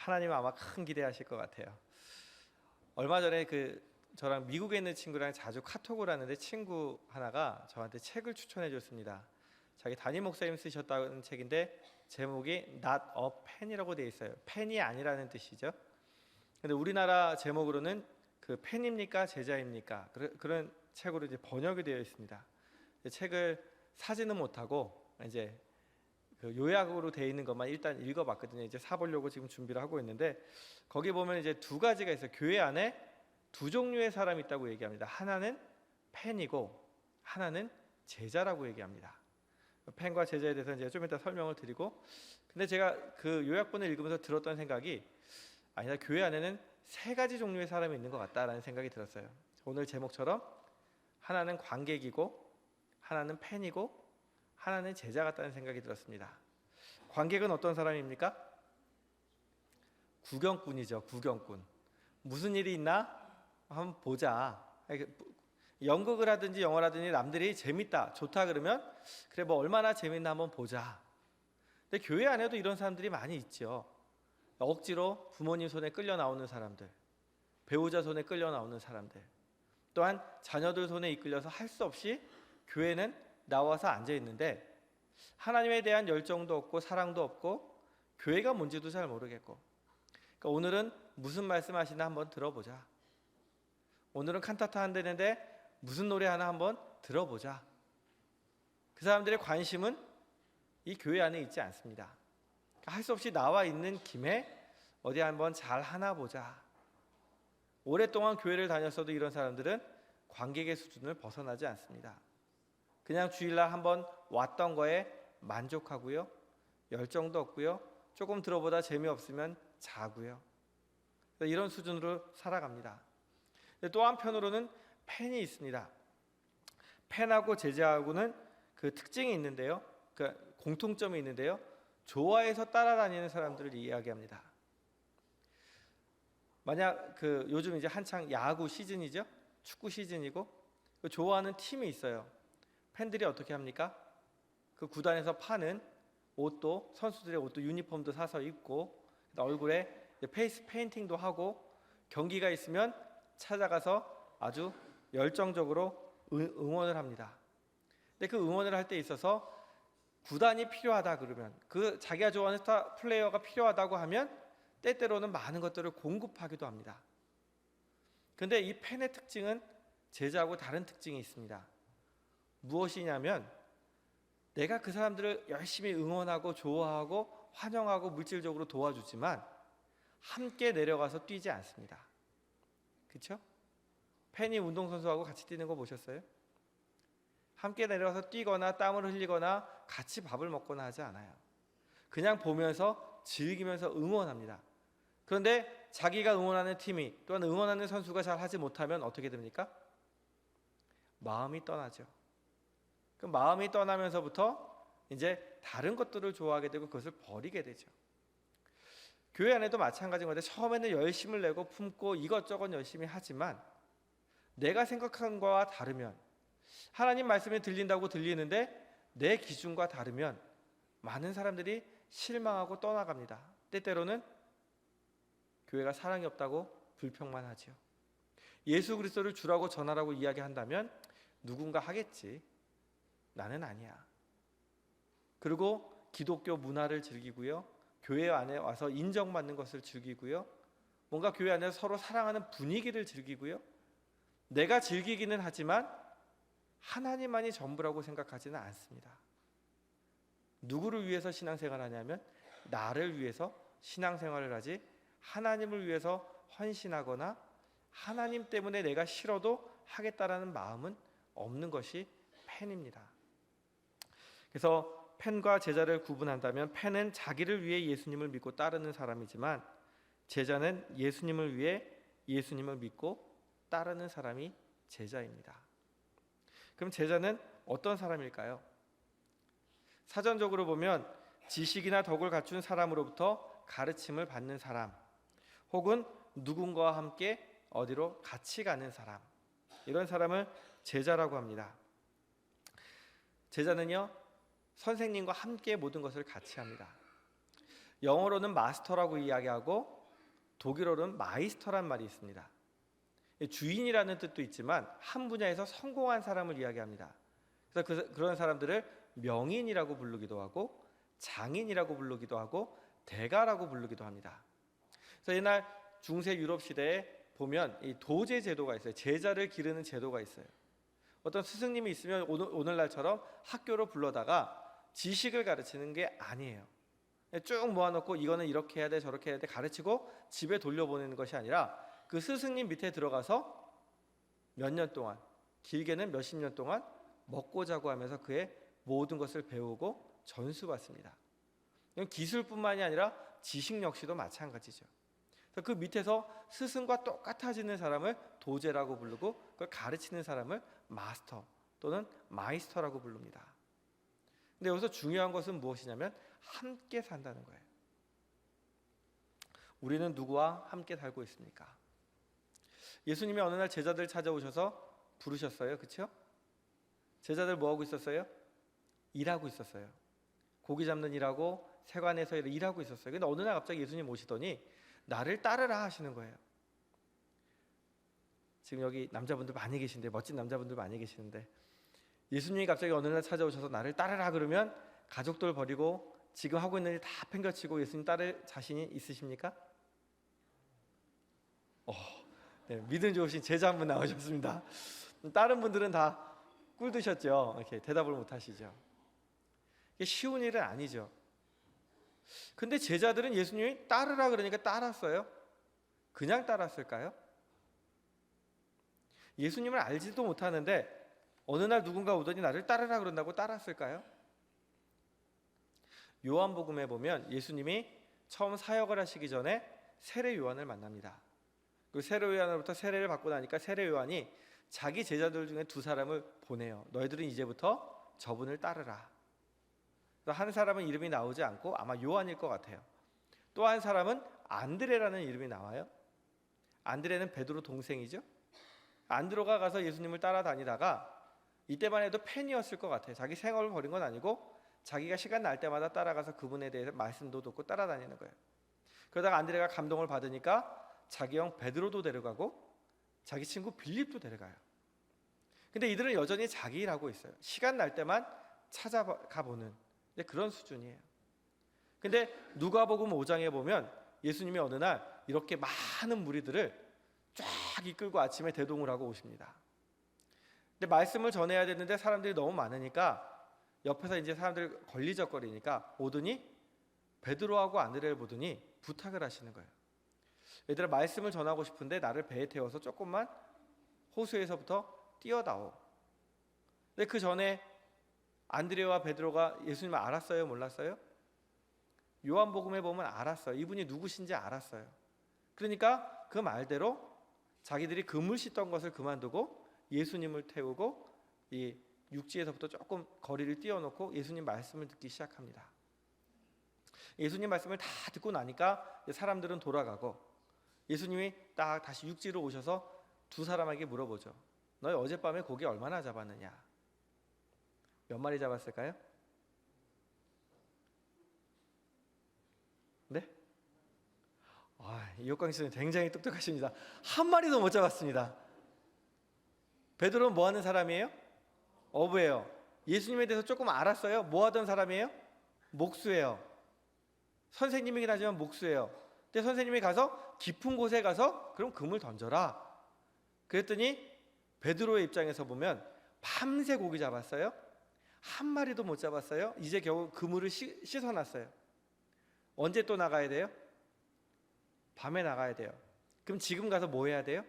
하나님은 아마 큰 기대하실 것 같아요. 얼마 전에 저랑 미국에 있는 친구랑 자주 카톡을 하는데 친구 하나가 저한테 책을 추천해 줬습니다. 자기 담임 목사님 쓰셨다는 책인데 제목이 Not a Pen이라고 되어 있어요. 펜이 아니라는 뜻이죠. 근데 우리나라 제목으로는 펜입니까 제자입니까? 그런 책으로 이제 번역이 되어 있습니다. 책을 사지는 못하고 이제 요약으로 되어 있는 것만 일단 읽어봤거든요. 이제 사보려고 지금 준비를 하고 있는데 거기 보면 이제 두 가지가 있어요. 교회 안에 두 종류의 사람이 있다고 얘기합니다. 하나는 펜이고 하나는 제자라고 얘기합니다. 펜과 제자에 대해서 이제 좀 이따 설명을 드리고, 근데 제가 그 요약본을 읽으면서 들었던 생각이 아니다, 교회 안에는 세 가지 종류의 사람이 있는 것 같다라는 생각이 들었어요. 오늘 제목처럼 하나는 관객이고 하나는 펜이고 하나는 제자 같다는 생각이 들었습니다. 관객은 어떤 사람입니까? 구경꾼이죠. 구경꾼. 무슨 일이 있나? 한번 보자. 연극을 하든지 영화라든지 남들이 재밌다, 좋다 그러면 그래 뭐 얼마나 재밌나 한번 보자. 근데 교회 안에도 이런 사람들이 많이 있죠. 억지로 부모님 손에 끌려 나오는 사람들, 배우자 손에 끌려 나오는 사람들, 또한 자녀들 손에 이끌려서 할 수 없이 교회는 나와서 앉아 있는데 하나님에 대한 열정도 없고 사랑도 없고 교회가 뭔지도 잘 모르겠고. 그러니까 오늘은 무슨 말씀하시나 한번 들어보자. 오늘은 칸타타 한다는데 무슨 노래 하나 한번 들어보자. 그 사람들의 관심은 이 교회 안에 있지 않습니다. 할 수 없이 나와 있는 김에 어디 한번 잘 하나 보자. 오랫동안 교회를 다녔어도 이런 사람들은 관객의 수준을 벗어나지 않습니다. 그냥 주일날 한번 왔던 거에 만족하고요, 열정도 없고요, 조금 들어보다 재미없으면 자고요. 이런 수준으로 살아갑니다. 또 한편으로는 펜이 있습니다. 펜하고 제자하고는 특징이 있는데요, 공통점이 있는데요, 좋아해서 따라다니는 사람들을 이야기합니다. 만약 요즘 이제 한창 야구 시즌이죠. 축구 시즌이고 좋아하는 팀이 있어요. 팬들이 어떻게 합니까? 그 구단에서 파는 옷도, 선수들의 옷도, 유니폼도 사서 입고 얼굴에 페이스 페인팅도 하고 경기가 있으면 찾아가서 아주 열정적으로 응원을 합니다. 근데 그 응원을 할 때 있어서 구단이 필요하다 그러면, 자기가 좋아하는 스타 플레이어가 필요하다고 하면 때때로는 많은 것들을 공급하기도 합니다. 그런데 이 팬의 특징은 제자하고 다른 특징이 있습니다. 무엇이냐면 내가 그 사람들을 열심히 응원하고 좋아하고 환영하고 물질적으로 도와주지만 함께 내려가서 뛰지 않습니다. 그렇죠? 팬이 운동선수하고 같이 뛰는 거 보셨어요? 함께 내려가서 뛰거나 땀을 흘리거나 같이 밥을 먹거나 하지 않아요. 그냥 보면서 즐기면서 응원합니다. 그런데 자기가 응원하는 팀이, 또한 응원하는 선수가 잘 하지 못하면 어떻게 됩니까? 마음이 떠나죠. 그 마음이 떠나면서부터 이제 다른 것들을 좋아하게 되고 그것을 버리게 되죠. 교회 안에도 마찬가지인 건데 처음에는 열심을 내고 품고 이것저것 열심히 하지만 내가 생각한 거와 다르면, 하나님 말씀이 들린다고 들리는데 내 기준과 다르면 많은 사람들이 실망하고 떠나갑니다. 때때로는 교회가 사랑이 없다고 불평만 하죠. 예수 그리스도를 주라고 전하라고 이야기한다면 누군가 하겠지, 나는 아니야. 그리고 기독교 문화를 즐기고요, 교회 안에 와서 인정받는 것을 즐기고요, 뭔가 교회 안에서 서로 사랑하는 분위기를 즐기고요, 내가 즐기기는 하지만 하나님만이 전부라고 생각하지는 않습니다. 누구를 위해서 신앙생활을 하냐면 나를 위해서 신앙생활을 하지, 하나님을 위해서 헌신하거나 하나님 때문에 내가 싫어도 하겠다라는 마음은 없는 것이 펜입니다. 그래서 펜과 제자를 구분한다면 펜은 자기를 위해 예수님을 믿고 따르는 사람이지만 제자는 예수님을 위해 예수님을 믿고 따르는 사람이 제자입니다. 그럼 제자는 어떤 사람일까요? 사전적으로 보면 지식이나 덕을 갖춘 사람으로부터 가르침을 받는 사람, 혹은 누군가와 함께 어디로 같이 가는 사람, 이런 사람을 제자라고 합니다. 제자는요, 선생님과 함께 모든 것을 같이 합니다. 영어로는 마스터라고 이야기하고 독일어로는 마이스터란 말이 있습니다. 주인이라는 뜻도 있지만 한 분야에서 성공한 사람을 이야기합니다. 그래서 그런 사람들을 명인이라고 부르기도 하고 장인이라고 부르기도 하고 대가라고 부르기도 합니다. 그래서 옛날 중세 유럽 시대에 보면 이 도제 제도가 있어요. 제자를 기르는 제도가 있어요. 어떤 스승님이 있으면 오늘날처럼 학교로 불러다가 지식을 가르치는 게 아니에요. 쭉 모아놓고 이거는 이렇게 해야 돼 저렇게 해야 돼 가르치고 집에 돌려보내는 것이 아니라 그 스승님 밑에 들어가서 몇 년 동안, 길게는 몇십 년 동안 먹고 자고 하면서 그의 모든 것을 배우고 전수받습니다. 이건 기술뿐만이 아니라 지식 역시도 마찬가지죠. 그 밑에서 스승과 똑같아지는 사람을 도제라고 부르고 그걸 가르치는 사람을 마스터 또는 마이스터라고 부릅니다. 근데 여기서 중요한 것은 무엇이냐면 함께 산다는 거예요. 우리는 누구와 함께 살고 있습니까? 예수님이 어느 날 제자들 찾아오셔서 부르셨어요. 그렇죠? 제자들 뭐 하고 있었어요? 일하고 있었어요. 고기 잡는 일하고 세관에서 일하고 있었어요. 근데 어느 날 갑자기 예수님 오시더니 나를 따르라 하시는 거예요. 지금 여기 남자분들 많이 계신데 멋진 남자분들 많이 계시는데 예수님이 갑자기 어느 날 찾아오셔서 나를 따르라 그러면 가족들 버리고 지금 하고 있는 일 다 팽겨치고 예수님 따를 자신이 있으십니까? 네, 믿음 좋으신 제자 한 분 나오셨습니다. 다른 분들은 다 꿀 드셨죠. 이렇게 대답을 못 하시죠. 이게 쉬운 일은 아니죠. 근데 제자들은 예수님이 따르라 그러니까 따랐어요? 그냥 따랐을까요? 예수님을 알지도 못하는데 어느 날 누군가 오더니 나를 따르라 그런다고 따랐을까요? 요한복음에 보면 예수님이 처음 사역을 하시기 전에 세례 요한을 만납니다. 그 세례 요한으로부터 세례를 받고 나니까 세례 요한이 자기 제자들 중에 두 사람을 보내요. 너희들은 이제부터 저분을 따르라. 한 사람은 이름이 나오지 않고 아마 요한일 것 같아요. 또 한 사람은 안드레라는 이름이 나와요. 안드레는 베드로 동생이죠. 안드로가 가서 예수님을 따라다니다가 이때만 해도 팬이었을 것 같아요. 자기 생업을 버린 건 아니고 자기가 시간 날 때마다 따라가서 그분에 대해서 말씀도 듣고 따라다니는 거예요. 그러다가 안드레가 감동을 받으니까 자기 형 베드로도 데려가고 자기 친구 빌립도 데려가요. 근데 이들은 여전히 자기 일하고 있어요. 시간 날 때만 찾아가 보는 그런 수준이에요. 근데 누가복음 5장에 보면 예수님이 어느 날 이렇게 많은 무리들을 쫙 이끌고 아침에 대동을 하고 오십니다. 근데 말씀을 전해야 되는데 사람들이 너무 많으니까 옆에서 이제 사람들 걸리적거리니까 오더니 베드로하고 안드레를 보더니 부탁을 하시는 거예요. 얘들아 말씀을 전하고 싶은데 나를 배에 태워서 조금만 호수에서부터 뛰어다오. 근데 그 전에 안드레와 베드로가 예수님을 알았어요? 몰랐어요? 요한복음에 보면 알았어요. 이분이 누구신지 알았어요. 그러니까 그 말대로 자기들이 그물 씻던 것을 그만두고 예수님을 태우고 이 육지에서부터 조금 거리를 띄워놓고 예수님 말씀을 듣기 시작합니다. 예수님 말씀을 다 듣고 나니까 사람들은 돌아가고 예수님이 딱 다시 육지로 오셔서 두 사람에게 물어보죠. 너희 어젯밤에 고기 얼마나 잡았느냐? 몇 마리 잡았을까요? 네? 이옥광 씨는 굉장히 똑똑하십니다. 한 마리도 못 잡았습니다. 베드로는 뭐 하는 사람이에요? 어부예요. 예수님에 대해서 조금 알았어요? 뭐 하던 사람이에요? 목수예요. 선생님이긴 하지만 목수예요. 근데 선생님이 가서 깊은 곳에 가서 그럼 그물 던져라. 그랬더니 베드로의 입장에서 보면 밤새 고기 잡았어요. 한 마리도 못 잡았어요. 이제 겨우 그물을 씻어놨어요. 언제 또 나가야 돼요? 밤에 나가야 돼요. 그럼 지금 가서 뭐 해야 돼요?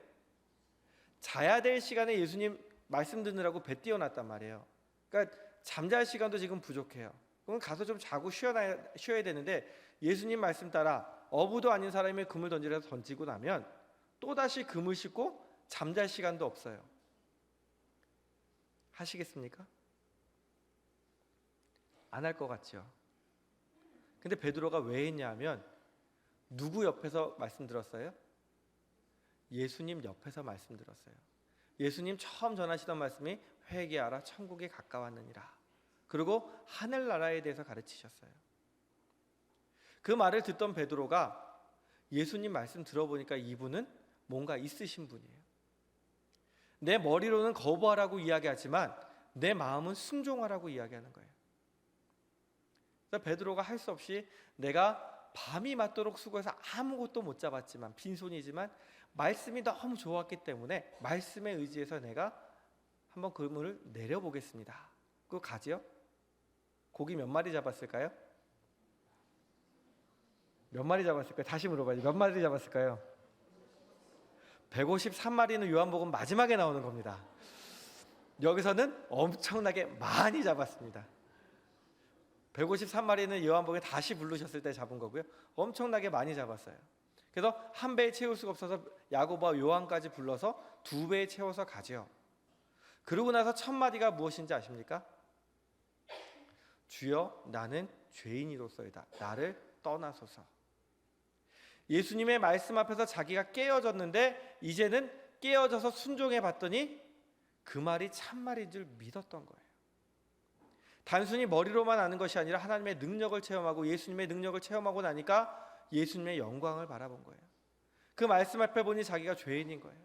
자야 될 시간에 예수님 말씀 듣느라고 배 띄워놨단 말이에요. 그러니까 잠잘 시간도 지금 부족해요. 그럼 가서 좀 자고 쉬어야 되는데 예수님 말씀 따라 어부도 아닌 사람이 그물 던지려서 던지고 나면 또다시 그물 씻고 잠잘 시간도 없어요. 하시겠습니까? 안 할 것 같죠. 근데 베드로가 왜 했냐면 누구 옆에서 말씀 들었어요? 예수님 옆에서 말씀 들었어요. 예수님 처음 전하시던 말씀이 회개하라 천국이 가까웠느니라. 그리고 하늘나라에 대해서 가르치셨어요. 그 말을 듣던 베드로가 예수님 말씀 들어보니까 이분은 뭔가 있으신 분이에요. 내 머리로는 거부하라고 이야기하지만 내 마음은 순종하라고 이야기하는 거예요. 그래서 베드로가 할 수 없이 내가 밤이 맞도록 수고해서 아무것도 못 잡았지만 빈손이지만 말씀이 너무 좋았기 때문에 말씀에 의지해서 내가 한번 그물을 내려보겠습니다. 그거 가지요? 고기 몇 마리 잡았을까요? 몇 마리 잡았을까요? 다시 물어봐야지. 몇 마리 잡았을까요? 153마리는 요한복음 마지막에 나오는 겁니다. 여기서는 엄청나게 많이 잡았습니다. 153마리는 요한복음에 다시 부르셨을 때 잡은 거고요. 엄청나게 많이 잡았어요. 그래서 한 배에 채울 수가 없어서 야고보와 요한까지 불러서 2배에 채워서 가죠. 그러고 나서 첫 마디가 무엇인지 아십니까? 주여 나는 죄인이로소이다. 나를 떠나소서. 예수님의 말씀 앞에서 자기가 깨어졌는데 이제는 깨어져서 순종해 봤더니 그 말이 참말인 줄 믿었던 거예요. 단순히 머리로만 아는 것이 아니라 하나님의 능력을 체험하고 예수님의 능력을 체험하고 나니까 예수님의 영광을 바라본 거예요. 그 말씀 앞에 보니 자기가 죄인인 거예요.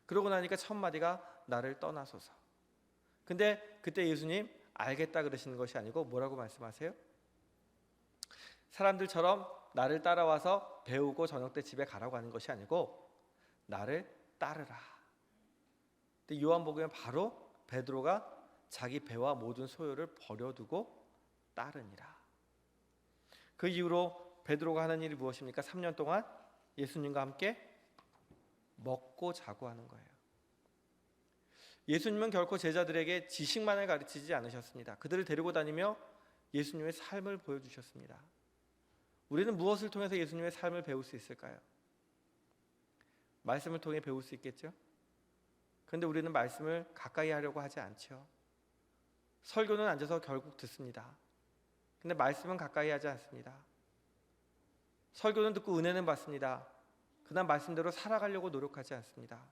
그러고 나니까 첫 마디가 나를 떠나소서. 근데 그때 예수님 알겠다 그러시는 것이 아니고 뭐라고 말씀하세요? 사람들처럼 나를 따라와서 배우고 저녁 때 집에 가라고 하는 것이 아니고 나를 따르라. 근데 요한복음에 바로 베드로가 자기 배와 모든 소유를 버려두고 따르니라. 그 이후로 베드로가 하는 일이 무엇입니까? 3년 동안 예수님과 함께 먹고 자고 하는 거예요. 예수님은 결코 제자들에게 지식만을 가르치지 않으셨습니다. 그들을 데리고 다니며 예수님의 삶을 보여주셨습니다. 우리는 무엇을 통해서 예수님의 삶을 배울 수 있을까요? 말씀을 통해 배울 수 있겠죠? 그런데 우리는 말씀을 가까이 하려고 하지 않죠. 설교는 앉아서 결국 듣습니다. 근데 말씀은 가까이 하지 않습니다. 설교는 듣고 은혜는 받습니다. 그다음 말씀대로 살아가려고 노력하지 않습니다.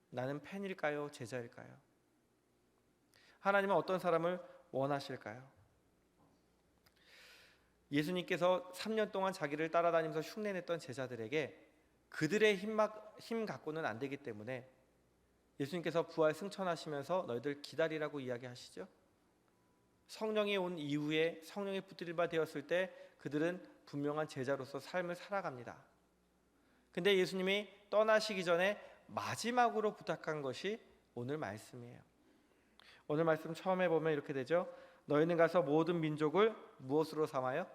나는 팬일까요? 제자일까요? 하나님은 어떤 사람을 원하실까요? 예수님께서 3년 동안 자기를 따라다니면서 흉내냈던 제자들에게 그들의 힘 갖고는 안 되기 때문에 예수님께서 부활 승천하시면서 너희들 기다리라고 이야기하시죠. 성령이 온 이후에 성령이 붙들림 바 되었을 때 그들은 분명한 제자로서 삶을 살아갑니다. 근데 예수님이 떠나시기 전에 마지막으로 부탁한 것이 오늘 말씀이에요. 오늘 말씀 처음에 보면 이렇게 되죠. 너희는 가서 모든 민족을 무엇으로 삼아요?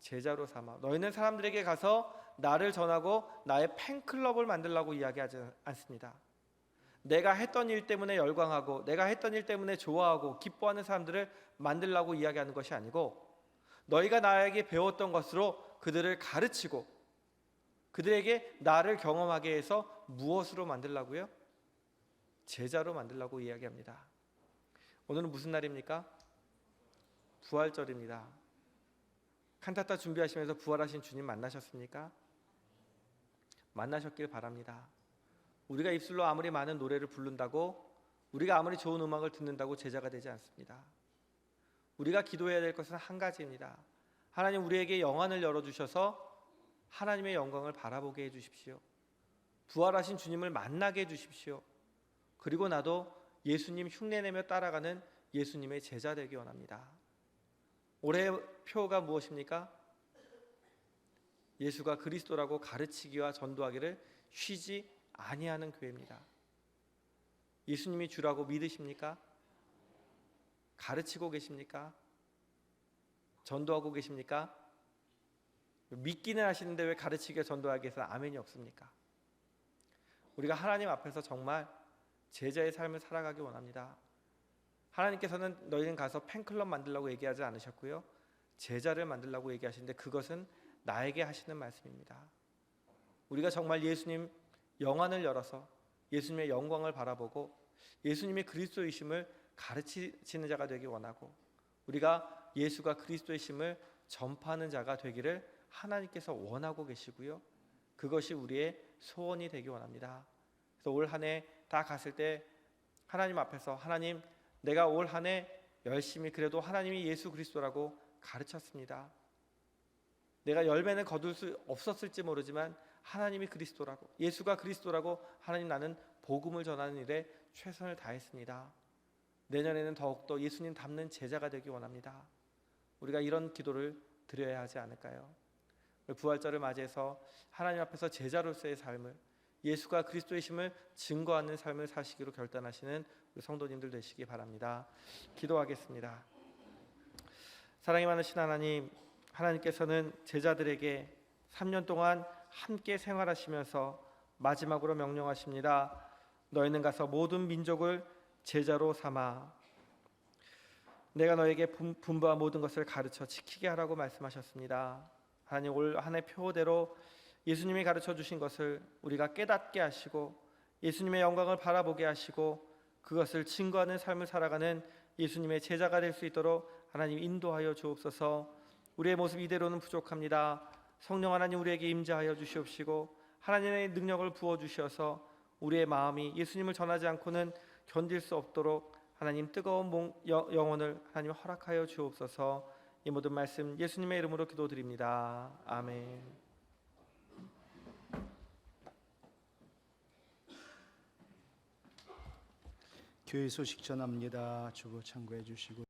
제자로 삼아. 너희는 사람들에게 가서 나를 전하고 나의 팬클럽을 만들라고 이야기하지 않습니다. 내가 했던 일 때문에 열광하고 내가 했던 일 때문에 좋아하고 기뻐하는 사람들을 만들라고 이야기하는 것이 아니고 너희가 나에게 배웠던 것으로 그들을 가르치고 그들에게 나를 경험하게 해서 무엇으로 만들라고요? 제자로 만들라고 이야기합니다. 오늘은 무슨 날입니까? 부활절입니다. 칸타타 준비하시면서 부활하신 주님 만나셨습니까? 만나셨길 바랍니다. 우리가 입술로 아무리 많은 노래를 부른다고 우리가 아무리 좋은 음악을 듣는다고 제자가 되지 않습니다. 우리가 기도해야 될 것은 한 가지입니다. 하나님 우리에게 영안을 열어주셔서 하나님의 영광을 바라보게 해주십시오. 부활하신 주님을 만나게 해주십시오. 그리고 나도 예수님 흉내내며 따라가는 예수님의 제자 되기 원합니다. 올해의 표가 무엇입니까? 예수가 그리스도라고 가르치기와 전도하기를 쉬지 아니하는 교회입니다. 예수님이 주라고 믿으십니까? 가르치고 계십니까? 전도하고 계십니까? 믿기는 하시는데 왜 가르치기와 전도하기 위해서 아멘이 없습니까? 우리가 하나님 앞에서 정말 제자의 삶을 살아가기 원합니다. 하나님께서는 너희는 가서 팬클럽 만들라고 얘기하지 않으셨고요. 제자를 만들라고 얘기하시는데 그것은 나에게 하시는 말씀입니다. 우리가 정말 예수님 영안을 열어서 예수님의 영광을 바라보고 예수님의 그리스도이심을 가르치는 자가 되기 원하고 우리가 예수가 그리스도이심을 전파하는 자가 되기를 하나님께서 원하고 계시고요. 그것이 우리의 소원이 되기 원합니다. 그래서 올 한 해 다 갔을 때 하나님 앞에서 하나님 내가 올 한 해 열심히 그래도 하나님이 예수 그리스도라고 가르쳤습니다. 내가 열매는 거둘 수 없었을지 모르지만 하나님이 그리스도라고, 예수가 그리스도라고 하나님 나는 복음을 전하는 일에 최선을 다했습니다. 내년에는 더욱더 예수님 닮는 제자가 되기 원합니다. 우리가 이런 기도를 드려야 하지 않을까요? 부활절을 맞이해서 하나님 앞에서 제자로서의 삶을, 예수가 그리스도이심을 증거하는 삶을 사시기로 결단하시는 우리 성도님들 되시기 바랍니다. 기도하겠습니다. 사랑이 많으신 하나님, 하나님께서는 제자들에게 3년 동안 함께 생활하시면서 마지막으로 명령하십니다. 너희는 가서 모든 민족을 제자로 삼아 내가 너에게 분부한 모든 것을 가르쳐 지키게 하라고 말씀하셨습니다. 하나님, 올 한 해 표대로 예수님이 가르쳐 주신 것을 우리가 깨닫게 하시고 예수님의 영광을 바라보게 하시고 그것을 증거하는 삶을 살아가는 예수님의 제자가 될 수 있도록 하나님 인도하여 주옵소서. 우리의 모습 이대로는 부족합니다. 성령 하나님 우리에게 임재하여 주시옵시고 하나님의 능력을 부어주셔서 우리의 마음이 예수님을 전하지 않고는 견딜 수 없도록 하나님 뜨거운 영혼을 하나님 허락하여 주옵소서. 이 모든 말씀 예수님의 이름으로 기도드립니다. 아멘. 교회 소식 전합니다. 주보 참고해 주시고